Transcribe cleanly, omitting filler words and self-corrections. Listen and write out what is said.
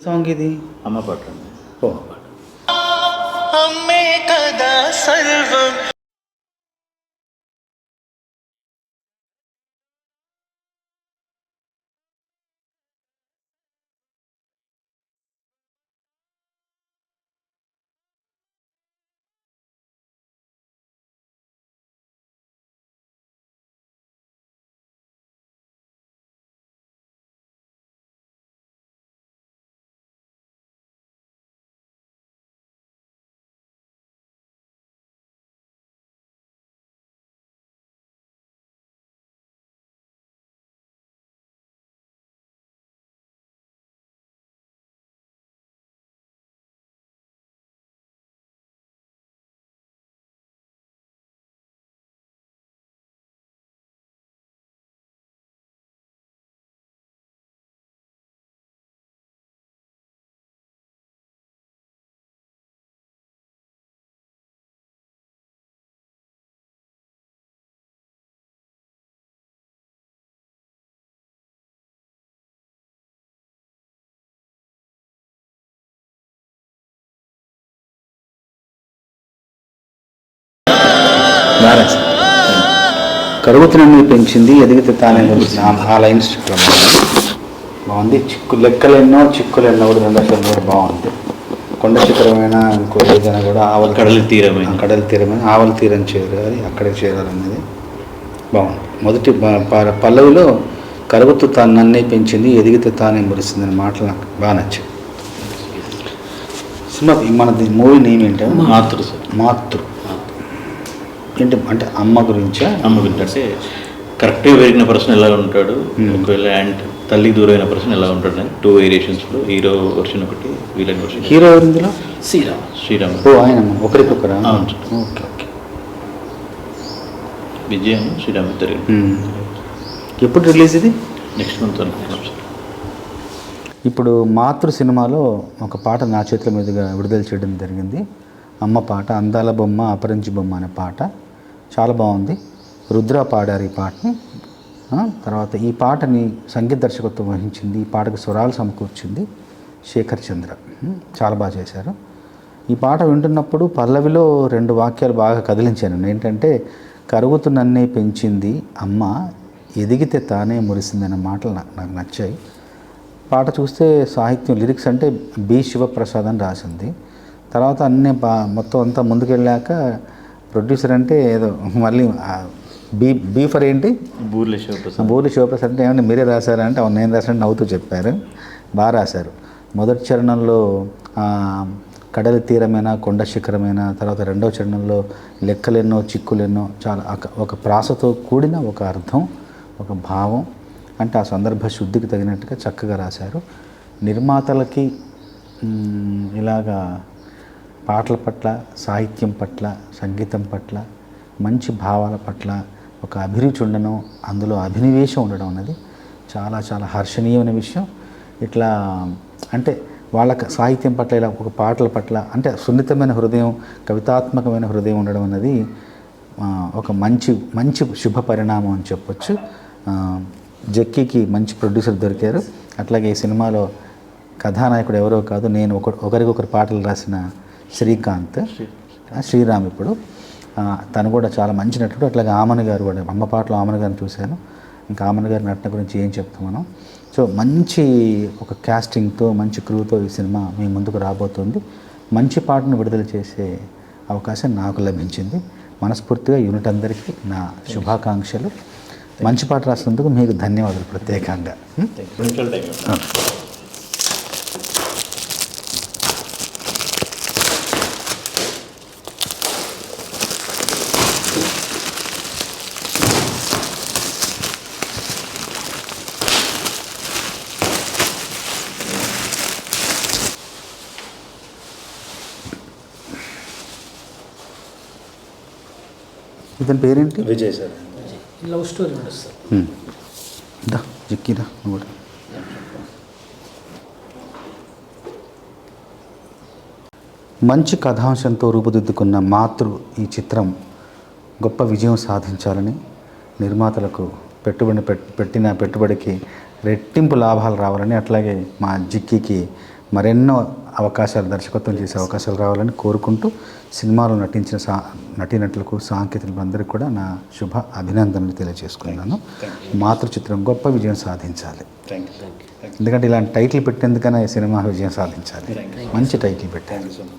Song ఇది అమ్మ పాట అండి. ఓ అమ్మే కదా సర్వం. బాగా కరుగుతున్నన్ని పెంచింది ఎదిగితే తానే ఆ లైన్స్ బాగుంది. లెక్కలెన్నో చిక్కులెన్నో కూడా రెండోసారి కూడా బాగుంది. కొండ శిఖరమైన ఇంకో ఏదైనా కూడా కడలి తీరమైన ఆవల తీరం చేరాలి, అక్కడికి చేరాలనేది బాగుంది. మొదటి పల్లవిలో కరుగుతూ తాను నన్నే పెంచింది ఎదిగితే తానే మురిసింది అనే మాటలు నాకు బాగా నచ్చాయి. సినిమా మనది మూవీ నేమ్ ఏంటంటే మాతృ ఏంటి అంటే అమ్మ గురించి అంటే కరెక్ట్గా పెరిగిన పర్సన్ ఎలా ఉంటాడు, ఒకవేళ అండ్ తల్లి దూరమైన పర్సన్ ఎలా ఉంటాడు అని 2 వేరియేషన్స్లో హీరో వర్షన్ ఒకటి, విలన్ వర్షన్. హీరో ఇందులో శ్రీరామ్. ఓ ఆయన ఒకరికొకరా? ఓకే. విజయ్ శ్రీరామ్ ఇద్దరు. ఎప్పుడు రిలీజ్ ఇది? నెక్స్ట్ మంత్ అనుకుంటున్నాం సార్. ఇప్పుడు మాతృ సినిమాలో ఒక పాట నా చేతుల మీదుగా విడుదల చేయడం జరిగింది. అమ్మ పాట, అందాల బొమ్మ అపరంజి బొమ్మ అనే పాట చాలా బాగుంది. రుద్ర పాడారు ఈ పాటని. తర్వాత ఈ పాటని సంగీత దర్శకత్వం వహించింది, ఈ పాటకు స్వరాలు సమకూర్చింది శేఖర్ చంద్ర. చాలా బాగా చేశారు. ఈ పాట వింటున్నప్పుడు పల్లవిలో 2 వాక్యాలు బాగా కదిలించాను. ఏంటంటే కరుగుతూ నన్నే పెంచింది అమ్మ ఎదిగితే తానే మురిసింది అనే మాటలు నాకు నచ్చాయి. పాట చూస్తే సాహిత్యం లిరిక్స్ అంటే బి శివప్రసాద్ అని రాసింది. తర్వాత అన్నీ మొత్తం అంతా ముందుకెళ్ళాక ప్రొడ్యూసర్ అంటే ఏదో మళ్ళీ బీ ఫర్ ఏంటి బూర్లి శివప్రసాద్ అంటే ఏమన్నా మీరే రాశారా అంటే అవును నేను రాశాను నవ్వుతూ చెప్పారు. బాగా రాశారు. మొదటి చరణంలో కడలి తీరమైన కొండ శిఖరమైన, తర్వాత రెండవ చరణంలో లెక్కలెన్నో చిక్కులెన్నో, చాలా ఒక ప్రాసతో కూడిన ఒక అర్థం, ఒక భావం, అంటే ఆ సందర్భ శుద్ధికి తగినట్టుగా చక్కగా రాశారు. నిర్మాతలకి ఇలాగా పాటల పట్ల, సాహిత్యం పట్ల, సంగీతం పట్ల, మంచి భావాల పట్ల ఒక అభిరుచి ఉండడం, అందులో అభినివేశం ఉండడం అన్నది చాలా చాలా హర్షణీయమైన విషయం. ఇట్లా అంటే వాళ్ళకి సాహిత్యం పట్ల, ఇలా ఒక పాటల పట్ల అంటే సున్నితమైన హృదయం, కవితాత్మకమైన హృదయం ఉండడం అన్నది ఒక మంచి శుభ పరిణామం అని చెప్పొచ్చు. జక్కీకి మంచి ప్రొడ్యూసర్ దొరికారు. అట్లాగే ఈ సినిమాలో కథానాయకుడు ఎవరో కాదు, నేను ఒకరికొకరు పాటలు రాసిన శ్రీరామ్ ఇప్పుడు తను కూడా చాలా మంచి నటుడు. అట్లాగే ఆమన్ గారు కూడా, అమ్మ పాటలో ఆమన్ గారిని చూశాను. ఇంకా ఆమన్ గారి నటన గురించి ఏం చెప్తాం మనం. సో మంచి ఒక క్యాస్టింగ్తో, మంచి క్రూతో ఈ సినిమా మీ ముందుకు రాబోతుంది. మంచి పాటను విడుదల చేసే అవకాశం నాకు లభించింది. మనస్ఫూర్తిగా యూనిట్ అందరికీ నా శుభాకాంక్షలు. మంచి పాట రాసినందుకు మీకు ధన్యవాదాలు ప్రత్యేకంగా. ఇతని పేరేంటి? విజయ్ సార్. లవ్ స్టోరీ నడుస్తుంది. జిక్కిరా కూడా. మంచి కథాంశంతో రూపుదిద్దుకున్న మాతృ ఈ చిత్రం గొప్ప విజయం సాధించాలని, నిర్మాతలకు పెట్టిన పెట్టుబడికి రెట్టింపు లాభాలు రావాలని, అట్లాగే మా జిక్కీకి మరెన్నో అవకాశాలు, దర్శకత్వం చేసే అవకాశాలు రావాలని కోరుకుంటూ సినిమాలో నటించిన నటీనటులకు, సాంకేతికులకు అందరికీ కూడా నా శుభ అభినందనలు తెలియజేసుకున్నాను. మాతృ చిత్రం గొప్ప విజయం సాధించాలి. ఎందుకంటే ఇలాంటి టైటిల్ పెట్టేందుకైనా ఈ సినిమా విజయం సాధించాలి. మంచి టైటిల్ పెట్టారు.